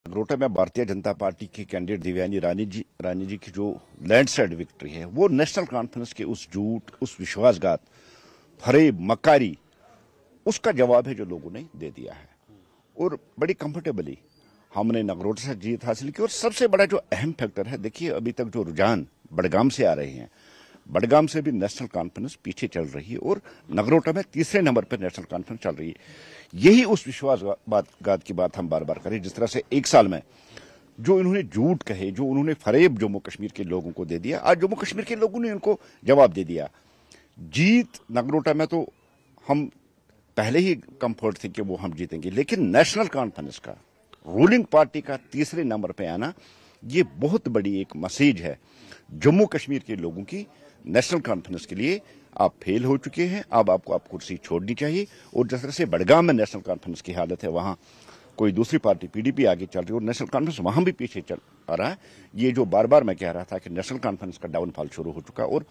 नगरोटा में भारतीय जनता पार्टी की कैंडिडेट देवयानी रानी जी की जो लैंडस्लाइड विक्ट्री है वो नेशनल कॉन्फ्रेंस के उस झूठ, उस विश्वासघात, फरेब, मक्कारी, उसका जवाब है जो लोगों ने दे दिया है। और बड़ी कंफर्टेबली हमने नगरोटा से जीत हासिल की। और सबसे बड़ा जो अहम फैक्टर है, देखिए अभी तक जो रुझान बडगाम से आ रहे हैं, बडगाम से भी नेशनल कॉन्फ्रेंस पीछे चल रही है और नगरोटा में तीसरे नंबर पर नेशनल कॉन्फ्रेंस चल रही है। यही उस विश्वासघात की बात हम बार बार करें, जिस तरह से एक साल में जो इन्होंने झूठ कहे, जो उन्होंने फरेब जम्मू कश्मीर के लोगों को दे दिया, आज जम्मू कश्मीर के लोगों ने उनको जवाब दे दिया। जीत नगरोटा में तो हम पहले ही कंफर्ट थे कि वो हम जीतेंगे, लेकिन नेशनल कॉन्फ्रेंस का, रूलिंग पार्टी का तीसरे नंबर पे आना, ये बहुत बड़ी एक मैसेज है जम्मू कश्मीर के लोगों की। नेशनल कॉन्फ्रेंस के लिए आप फेल हो चुके हैं, अब आपको आप कुर्सी छोड़नी चाहिए। और जिस तरह से बडगाम में नेशनल कॉन्फ्रेंस की हालत है, वहां कोई दूसरी पार्टी पीडीपी आगे चल रही है और नेशनल कॉन्फ्रेंस वहां भी पीछे चल आ रहा है। ये जो बार बार मैं कह रहा था कि नेशनल कॉन्फ्रेंस का डाउनफॉल शुरू हो चुका, और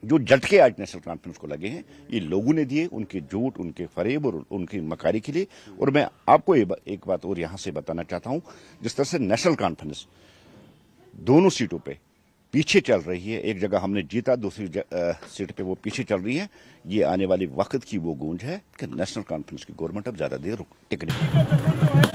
जो झटके आज नेशनल कॉन्फ्रेंस को लगे हैं, ये लोगों ने दिए, उनके झूठ, उनके फरेब और उनकी मकारी के लिए। और मैं आपको एक बात और यहां से बताना चाहता हूं, जिस तरह से नेशनल कॉन्फ्रेंस दोनों सीटों पे पीछे चल रही है, एक जगह हमने जीता, दूसरी सीट पे वो पीछे चल रही है, ये आने वाली वक्त की वो गूंज है कि नेशनल कॉन्फ्रेंस की गवर्नमेंट अब ज्यादा देर टिक नहीं।